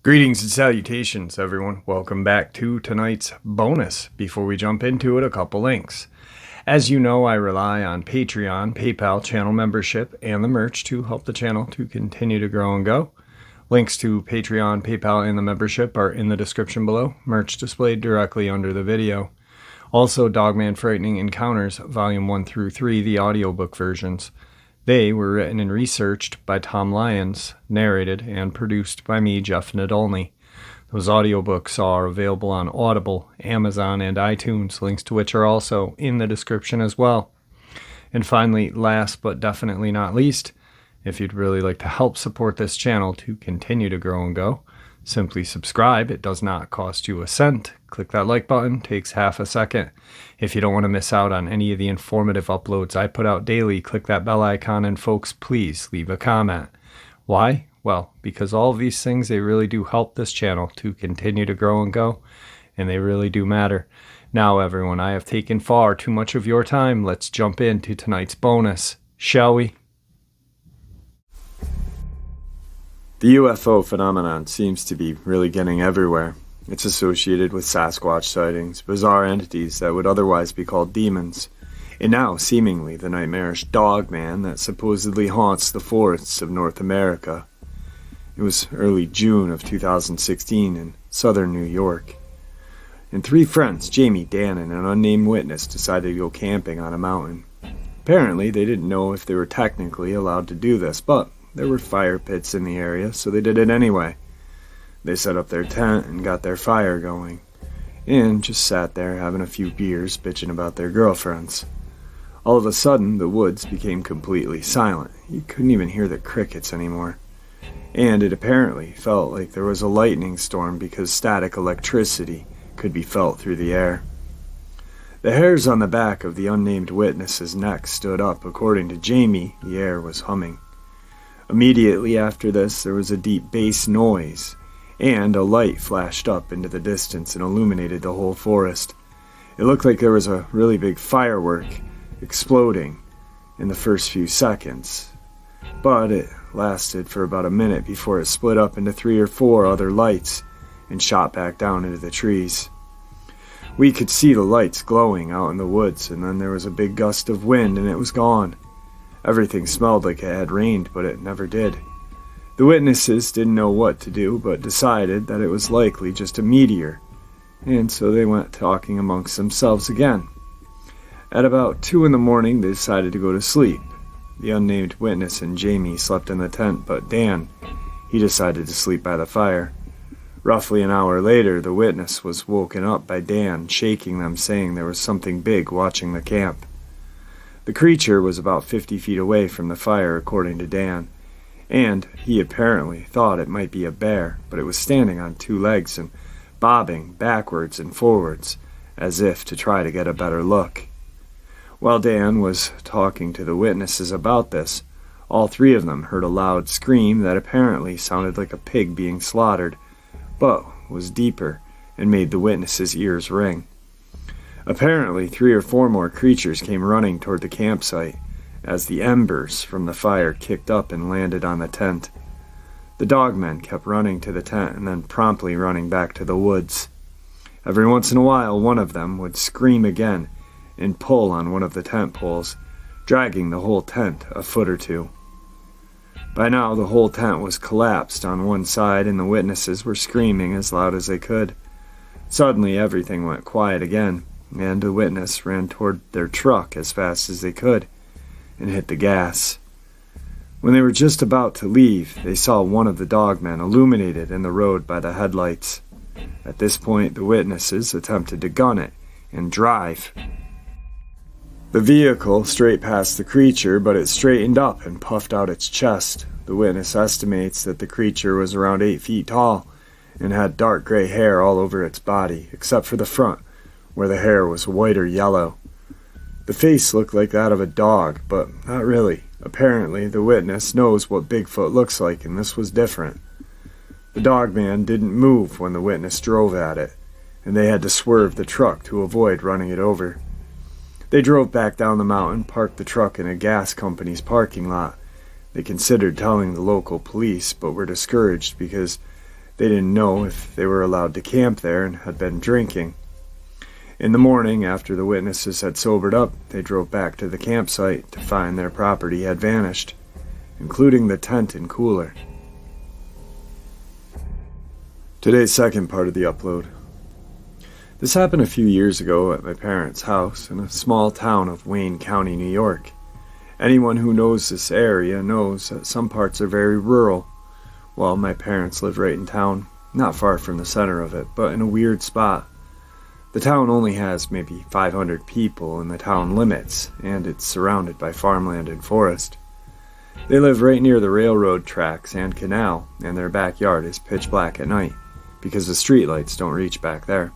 Greetings and salutations, everyone. Welcome back to tonight's bonus. Before we jump into it, a couple links. As you know, I rely on Patreon, PayPal, channel membership, and the merch to help the channel to continue to grow and go. Links to Patreon, PayPal, and the membership are in the description below. Merch displayed directly under the video. Also, Dogman Frightening Encounters, Volume 1 through 3, the audiobook versions. They were written and researched by Tom Lyons, narrated and produced by me, Jeff Nadolny. Those audiobooks are available on Audible, Amazon, and iTunes, links to which are also in the description as well. And finally, last but definitely not least, if you'd really like to help support this channel to continue to grow and go, simply subscribe. It does not cost you a cent. Click that like button, takes half a second. If you don't want to miss out on any of the informative uploads I put out daily, click that bell icon, and folks, please leave a comment. Why? Well, because all of these things, they really do help this channel to continue to grow and go, and they really do matter. Now, everyone, I have taken far too much of your time. Let's jump into tonight's bonus, shall we? The UFO phenomenon seems to be really getting everywhere. It's associated with Sasquatch sightings, bizarre entities that would otherwise be called demons, and now seemingly the nightmarish Dogman that supposedly haunts the forests of North America. It was early June of 2016 in southern New York, and three friends, Jamie, Dan, and an unnamed witness, decided to go camping on a mountain. Apparently, they didn't know if they were technically allowed to do this, but there were fire pits in the area, so they did it anyway. They set up their tent and got their fire going, and just sat there having a few beers, bitching about their girlfriends. All of a sudden, the woods became completely silent. You couldn't even hear the crickets anymore. And it apparently felt like there was a lightning storm because static electricity could be felt through the air. The hairs on the back of the unnamed witness's neck stood up. According to Jamie, the air was humming. Immediately after this, there was a deep bass noise, and a light flashed up into the distance and illuminated the whole forest. It looked like there was a really big firework exploding in the first few seconds, but it lasted for about a minute before it split up into 3 or 4 other lights and shot back down into the trees. We could see the lights glowing out in the woods, and then there was a big gust of wind and it was gone. Everything smelled like it had rained, but it never did. The witnesses didn't know what to do, but decided that it was likely just a meteor, and so they went talking amongst themselves again. At about 2 in the morning, they decided to go to sleep. The unnamed witness and Jamie slept in the tent, but Dan, he decided to sleep by the fire. Roughly an hour later, the witness was woken up by Dan, shaking them, saying there was something big watching the camp. The creature was about 50 feet away from the fire, according to Dan, and he apparently thought it might be a bear, but it was standing on 2 legs and bobbing backwards and forwards, as if to try to get a better look. While Dan was talking to the witnesses about this, all 3 of them heard a loud scream that apparently sounded like a pig being slaughtered, but was deeper and made the witnesses' ears ring. Apparently, 3 or 4 more creatures came running toward the campsite as the embers from the fire kicked up and landed on the tent. The dogmen kept running to the tent and then promptly running back to the woods. Every once in a while, one of them would scream again and pull on one of the tent poles, dragging the whole tent a foot or 2. By now, the whole tent was collapsed on one side and the witnesses were screaming as loud as they could. Suddenly, everything went quiet again, and the witness ran toward their truck as fast as they could and hit the gas. When they were just about to leave, they saw one of the dogmen illuminated in the road by the headlights. At this point, the witnesses attempted to gun it and drive the vehicle straight past the creature, but it straightened up and puffed out its chest. The witness estimates that the creature was around 8 feet tall and had dark gray hair all over its body, except for the front, where the hair was white or yellow. The face looked like that of a dog, but not really. Apparently, the witness knows what Bigfoot looks like, and this was different. The dogman didn't move when the witness drove at it, and they had to swerve the truck to avoid running it over. They drove back down the mountain, parked the truck in a gas company's parking lot. They considered telling the local police, but were discouraged because they didn't know if they were allowed to camp there and had been drinking. In the morning, after the witnesses had sobered up, they drove back to the campsite to find their property had vanished, including the tent and cooler. Today's second part of the upload. This happened a few years ago at my parents' house in a small town of Wayne County, New York. Anyone who knows this area knows that some parts are very rural. Well, my parents live right in town, not far from the center of it, but in a weird spot. The town only has maybe 500 people in the town limits, and it's surrounded by farmland and forest. They live right near the railroad tracks and canal, and their backyard is pitch black at night, because the streetlights don't reach back there.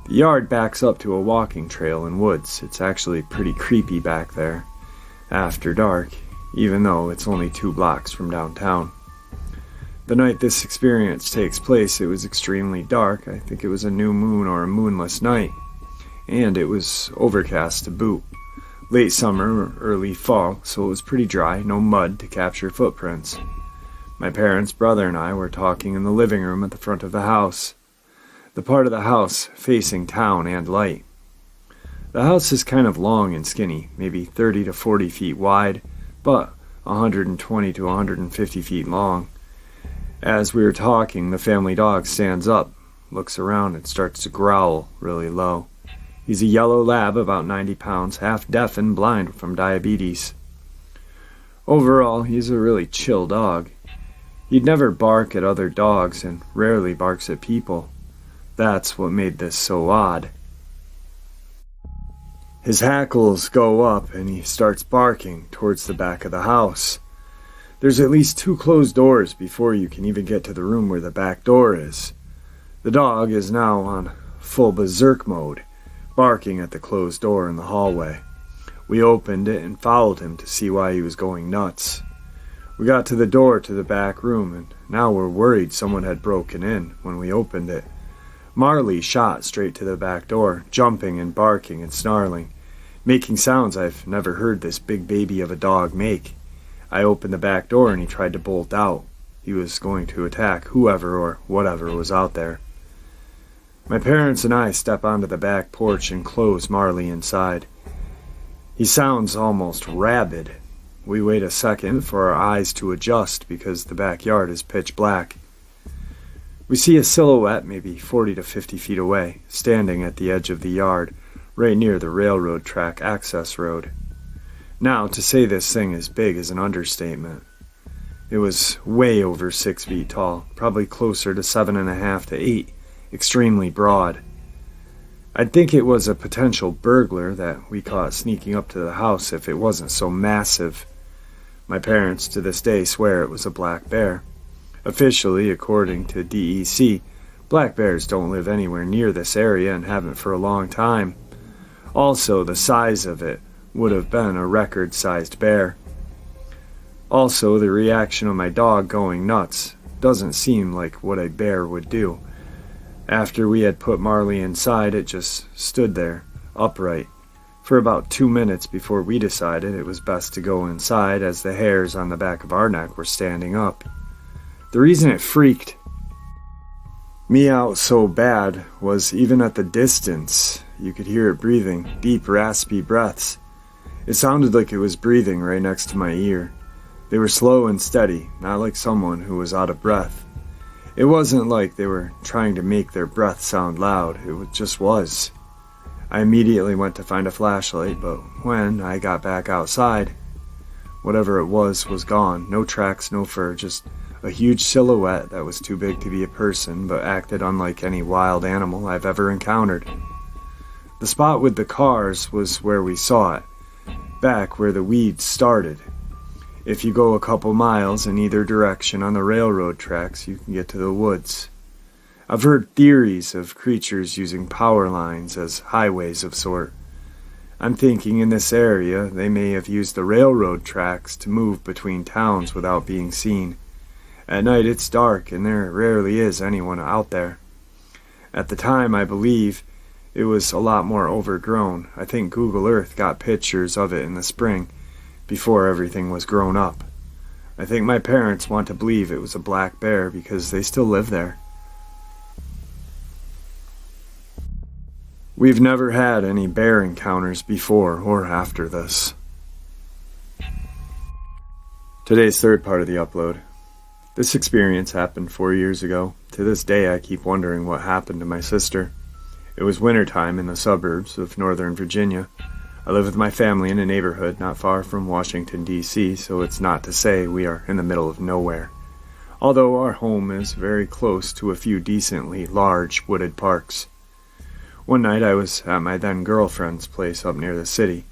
The yard backs up to a walking trail in woods. It's actually pretty creepy back there after dark, even though it's only 2 blocks from downtown. The night this experience takes place, it was extremely dark. I think it was a new moon or a moonless night, and it was overcast to boot. Late summer or early fall, so it was pretty dry, no mud to capture footprints. My parents, brother, and I were talking in the living room at the front of the house, the part of the house facing town and light. The house is kind of long and skinny, maybe 30 to 40 feet wide, but 120 to 150 feet long. As we were talking, the family dog stands up, looks around, and starts to growl really low. He's a yellow lab, about 90 pounds, half deaf and blind from diabetes. Overall, he's a really chill dog. He'd never bark at other dogs and rarely barks at people. That's what made this so odd. His hackles go up and he starts barking towards the back of the house. There's at least 2 closed doors before you can even get to the room where the back door is. The dog is now on full berserk mode, barking at the closed door in the hallway. We opened it and followed him to see why he was going nuts. We got to the door to the back room, and now we're worried someone had broken in when we opened it. Marley shot straight to the back door, jumping and barking and snarling, making sounds I've never heard this big baby of a dog make. I opened the back door and he tried to bolt out. He was going to attack whoever or whatever was out there. My parents and I step onto the back porch and close Marley inside. He sounds almost rabid. We wait a second for our eyes to adjust because the backyard is pitch black. We see a silhouette maybe 40 to 50 feet away, standing at the edge of the yard, right near the railroad track access road. Now, to say this thing is big is an understatement. It was way over 6 feet tall, probably closer to 7.5 to 8, extremely broad. I'd think it was a potential burglar that we caught sneaking up to the house if it wasn't so massive. My parents to this day swear it was a black bear. Officially, according to DEC, black bears don't live anywhere near this area and haven't for a long time. Also, the size of it would have been a record-sized bear. Also, the reaction of my dog going nuts doesn't seem like what a bear would do. After we had put Marley inside, it just stood there, upright, for about 2 minutes before we decided it was best to go inside as the hairs on the back of our neck were standing up. The reason it freaked me out so bad was even at the distance, you could hear it breathing, deep, raspy breaths. It sounded like it was breathing right next to my ear. They were slow and steady, not like someone who was out of breath. It wasn't like they were trying to make their breath sound loud, it just was. I immediately went to find a flashlight, but when I got back outside, whatever it was gone. No tracks, no fur, just a huge silhouette that was too big to be a person, but acted unlike any wild animal I've ever encountered. The spot with the cars was where we saw it, back where the weeds started. If you go a couple miles in either direction on the railroad tracks, you can get to the woods. I've heard theories of creatures using power lines as highways of sort. I'm thinking in this area they may have used the railroad tracks to move between towns without being seen. At night it's dark and there rarely is anyone out there. At the time, I believe, it was a lot more overgrown. I think Google Earth got pictures of it in the spring, before everything was grown up. I think my parents want to believe it was a black bear because they still live there. We've never had any bear encounters before or after this. Today's third part of the upload. This experience happened 4 years ago. To this day, I keep wondering what happened to my sister. It was wintertime in the suburbs of Northern Virginia. I live with my family in a neighborhood not far from Washington, D.C., so it's not to say we are in the middle of nowhere. Although our home is very close to a few decently large wooded parks. One night I was at my then-girlfriend's place up near the city.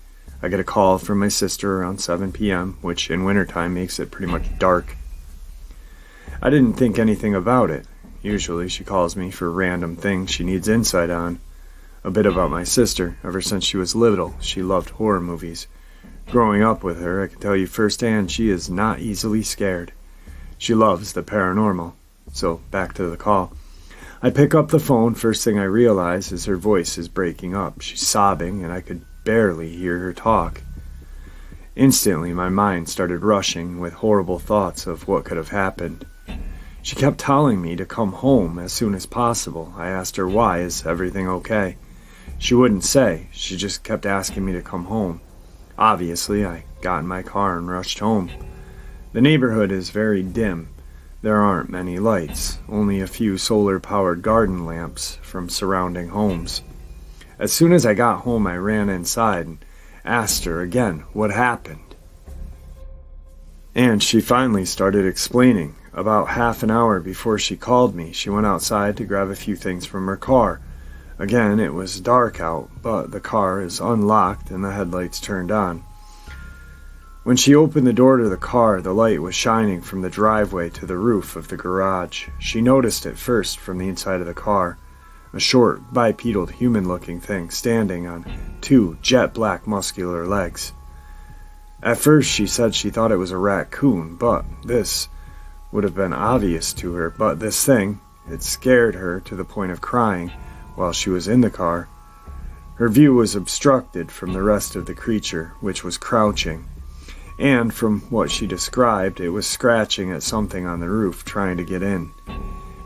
I get a call from my sister around 7 p.m., which in wintertime makes it pretty much dark. I didn't think anything about it. Usually she calls me for random things she needs insight on. A bit about my sister. Ever since she was little, she loved horror movies. Growing up with her, I can tell you firsthand she is not easily scared. She loves the paranormal. So, back to the call. I pick up the phone. First thing I realize is her voice is breaking up. She's sobbing, and I could barely hear her talk. Instantly, my mind started rushing with horrible thoughts of what could have happened. She kept telling me to come home as soon as possible. I asked her why. Is everything okay? She wouldn't say. She just kept asking me to come home. Obviously, I got in my car and rushed home. The neighborhood is very dim. There aren't many lights, only a few solar-powered garden lamps from surrounding homes. As soon as I got home, I ran inside and asked her again what happened. And she finally started explaining. About half an hour before she called me, she went outside to grab a few things from her car. Again, it was dark out, but the car is unlocked and the headlights turned on. When she opened the door to the car, the light was shining from the driveway to the roof of the garage. She noticed it first from the inside of the car. A short, bipedal, human-looking thing standing on two jet-black muscular legs. At first she said she thought it was a raccoon, but this would have been obvious to her. But this thing, it scared her to the point of crying while she was in the car. Her view was obstructed from the rest of the creature, which was crouching. And from what she described, it was scratching at something on the roof, trying to get in.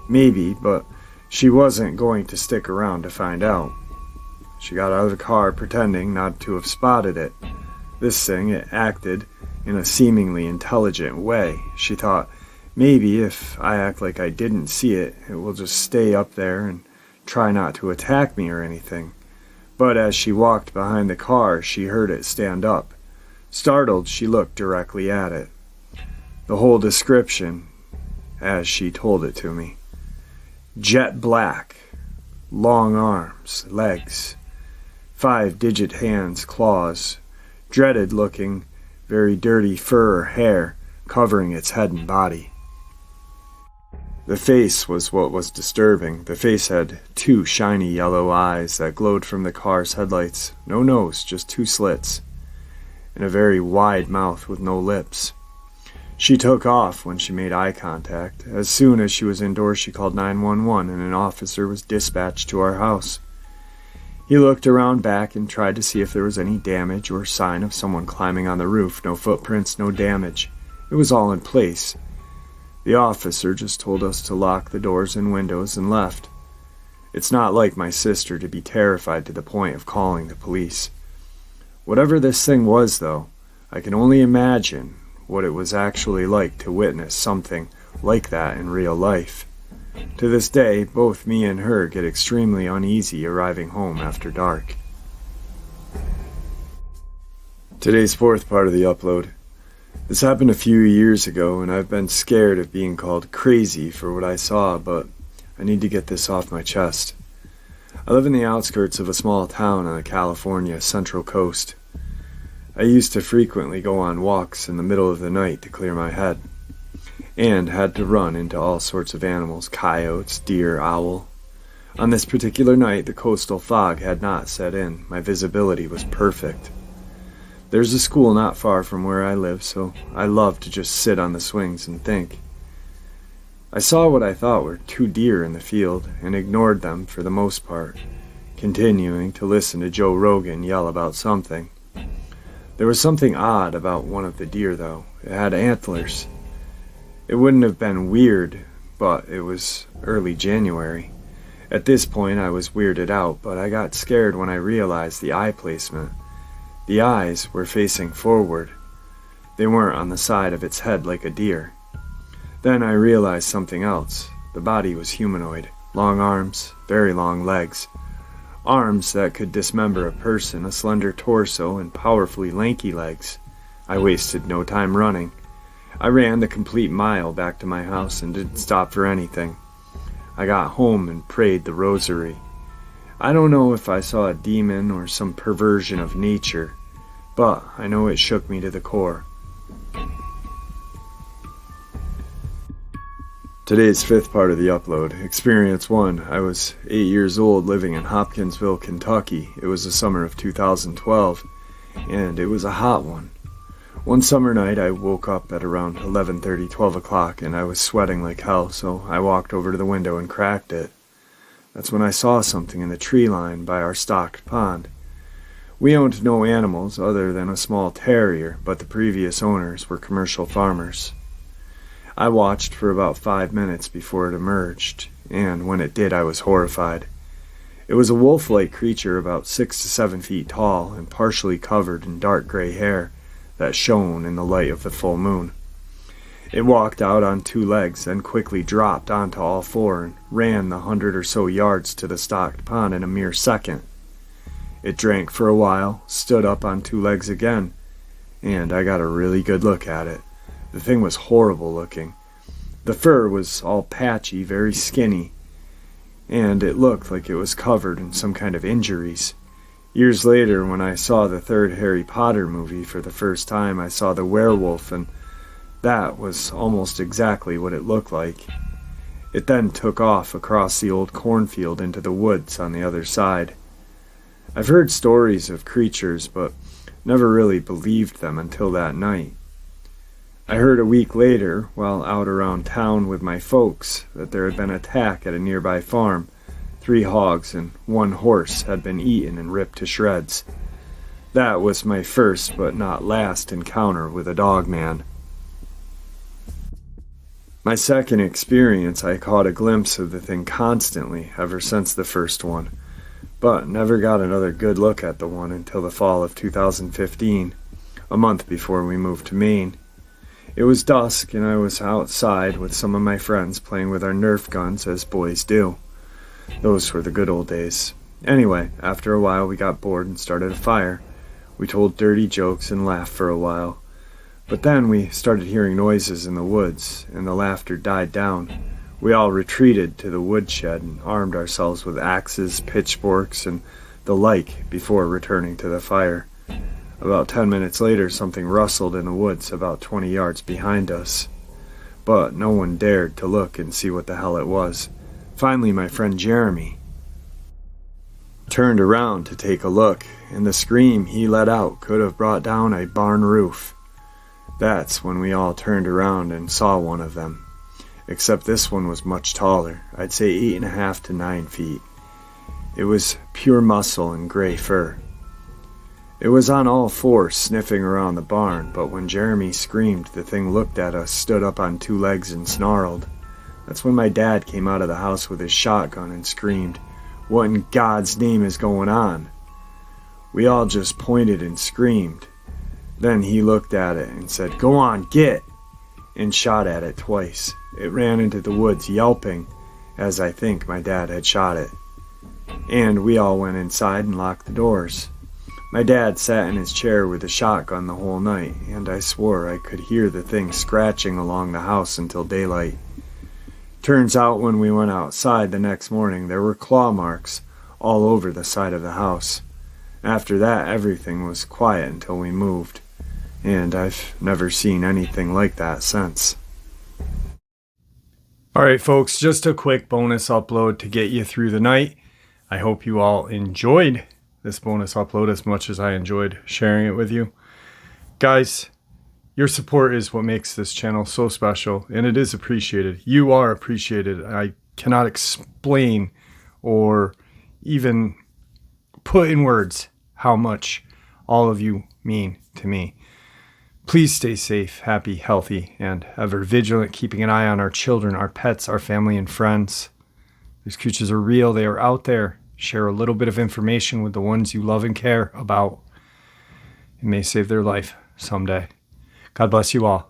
Maybe, but she wasn't going to stick around to find out. She got out of the car pretending not to have spotted it. This thing, it acted in a seemingly intelligent way. She thought, maybe if I act like I didn't see it, it will just stay up there and try not to attack me or anything. But as she walked behind the car, she heard it stand up. Startled, she looked directly at it. The whole description, as she told it to me. Jet black, long arms, legs, 5-digit hands, claws, dreaded looking, very dirty fur or hair covering its head and body. The face was what was disturbing. The face had 2 shiny yellow eyes that glowed from the car's headlights. No nose, just 2 slits. And a very wide mouth with no lips. She took off when she made eye contact. As soon as she was indoors, she called 911 and an officer was dispatched to our house. He looked around back and tried to see if there was any damage or sign of someone climbing on the roof. No footprints, no damage. It was all in place. The officer just told us to lock the doors and windows and left. It's not like my sister to be terrified to the point of calling the police. Whatever this thing was, though, I can only imagine what it was actually like to witness something like that in real life. To this day, both me and her get extremely uneasy arriving home after dark. Today's fourth part of the upload. This happened a few years ago, and I've been scared of being called crazy for what I saw, but I need to get this off my chest. I live in the outskirts of a small town on the California Central Coast. I used to frequently go on walks in the middle of the night to clear my head, and had to run into all sorts of animals, coyotes, deer, owl. On this particular night, the coastal fog had not set in. My visibility was perfect. There's a school not far from where I live, so I love to just sit on the swings and think. I saw what I thought were 2 deer in the field, and ignored them for the most part, continuing to listen to Joe Rogan yell about something. There was something odd about one of the deer, though. It had antlers. It wouldn't have been weird, but it was early January. At this point, I was weirded out, but I got scared when I realized the eye placement. The eyes were facing forward. They weren't on the side of its head like a deer. Then I realized something else. The body was humanoid. Long arms, very long legs. Arms that could dismember a person, a slender torso, and powerfully lanky legs. I wasted no time running. I ran the complete mile back to my house and didn't stop for anything. I got home and prayed the rosary. I don't know if I saw a demon or some perversion of nature, but I know it shook me to the core. Today's fifth part of the upload, Experience 1. I was 8 years old living in Hopkinsville, Kentucky. It was the summer of 2012, and it was a hot one. One summer night I woke up at around 11:30, 12 o'clock, and I was sweating like hell, so I walked over to the window and cracked it. That's when I saw something in the tree line by our stocked pond. We owned no animals other than a small terrier, but the previous owners were commercial farmers. I watched for about 5 minutes before it emerged, and when it did I was horrified. It was a wolf-like creature about 6 to 7 feet tall and partially covered in dark gray hair that shone in the light of the full moon. It walked out on 2 legs, then quickly dropped onto all 4 and ran the 100 or so yards to the stocked pond in a mere second. It drank for a while, stood up on 2 legs again, and I got a really good look at it. The thing was horrible looking. The fur was all patchy, very skinny, and it looked like it was covered in some kind of injuries. Years later, when I saw the 3rd Harry Potter movie for the first time, I saw the werewolf, and that was almost exactly what it looked like. It then took off across the old cornfield into the woods on the other side. I've heard stories of creatures, but never really believed them until that night. I heard a week later, while out around town with my folks, that there had been an attack at a nearby farm. 3 hogs and 1 horse had been eaten and ripped to shreds. That was my first but not last encounter with a dogman. My second experience, I caught a glimpse of the thing constantly ever since the first one, but never got another good look at the one until the fall of 2015, a month before we moved to Maine. It was dusk and I was outside with some of my friends playing with our Nerf guns as boys do. Those were the good old days. Anyway, after a while we got bored and started a fire. We told dirty jokes and laughed for a while. But then we started hearing noises in the woods, and the laughter died down. We all retreated to the woodshed and armed ourselves with axes, pitchforks, and the like before returning to the fire. About 10 minutes later, something rustled in the woods about 20 yards behind us. But no one dared to look and see what the hell it was. Finally, my friend Jeremy turned around to take a look, and the scream he let out could have brought down a barn roof. That's when we all turned around and saw one of them. Except this one was much taller, I'd say 8.5 to 9 feet. It was pure muscle and gray fur. It was on all 4 sniffing around the barn, but when Jeremy screamed, the thing looked at us, stood up on 2 legs and snarled. That's when my dad came out of the house with his shotgun and screamed, "What in God's name is going on?" We all just pointed and screamed. Then he looked at it and said, "Go on, get!" and shot at it twice. It ran into the woods yelping, as I think my dad had shot it. And we all went inside and locked the doors. My dad sat in his chair with the shotgun the whole night, and I swore I could hear the thing scratching along the house until daylight. Turns out when we went outside the next morning, there were claw marks all over the side of the house. After that, everything was quiet until we moved, and I've never seen anything like that since. Alright folks, just a quick bonus upload to get you through the night. I hope you all enjoyed this bonus upload as much as I enjoyed sharing it with you. Guys, your support is what makes this channel so special, and it is appreciated. You are appreciated. I cannot explain or even put in words how much all of you mean to me. Please stay safe, happy, healthy, and ever vigilant, keeping an eye on our children, our pets, our family, and friends. These creatures are real. They are out there. Share a little bit of information with the ones you love and care about. It may save their life someday. God bless you all.